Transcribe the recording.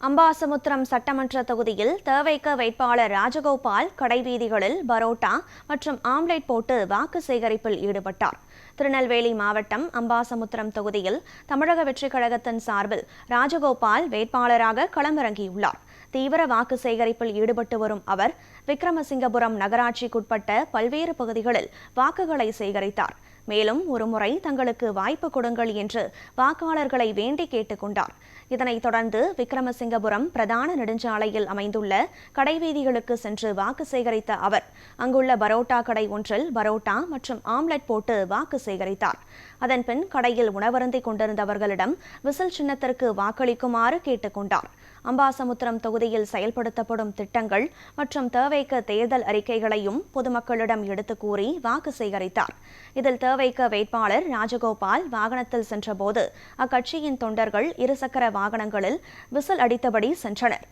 அம்பாசமுத்திரம் சட்டமன்ற தொகுதியில் தவேக வேட்பாளர் ராஜகோபால் கடைவீதிகளில் பரோட்டா மற்றும் ஆம்லெட் போட்டு வாக்கு சேகரிப்பில் ஈடுபட்டார். திருநெல்வேலி மாவட்டம் அம்பாசமுத்திரம் தொகுதியில் தமிழக வெற்றிக் கழகத்தின் சார்பில் ராஜகோபால் வேட்பாளராக களமிறங்கியுள்ளார். தீவிர வாக்கு சேகரிப்பில் ஈடுபட்டு வரும் அவர் விக்கிரமசிங்கபுரம் நகராட்சிக்குட்பட்ட பல்வேறு பகுதிகளில் வாக்குகளை சேகரித்தார். மேலும் ஒருமுறை தங்களுக்கு வாய்ப்பு கொடுங்கள் என்று வாக்காளர்களை வேண்டி கேட்டுக் கொண்டார். இதனைத் தொடர்ந்து விக்கிரமசிங்கபுரம் பிரதான நெடுஞ்சாலையில் அமைந்துள்ள கடைவீதிகளுக்கு சென்று வாக்கு சேகரித்த அவர் அங்குள்ள பரோட்டா கடை ஒன்றில் பரோட்டா மற்றும் ஆம்லெட் போட்டு வாக்கு சேகரித்தார். அதன்பின் கடையில் உணவருந்திக் கொண்டிருந்தவர்களிடம் விசில் சின்னத்திற்கு வாக்களிக்குமாறு கேட்டுக் கொண்டார். அம்பாசமுத்திரம் தொகுதியில் செயல்படுத்தப்படும் திட்டங்கள் மற்றும் தவேக தேர்தல் அறிக்கைகளையும் பொதுமக்களிடம் எடுத்துக் கூறி வாக்கு சேகரித்தார். இதில் தவேக வேட்பாளர் ராஜகோபால் வாகனத்தில் சென்றபோது அக்கட்சியின் தொண்டர்கள் இருசக்கர வாகனங்களில் விசில் அடித்தபடி சென்றனர்.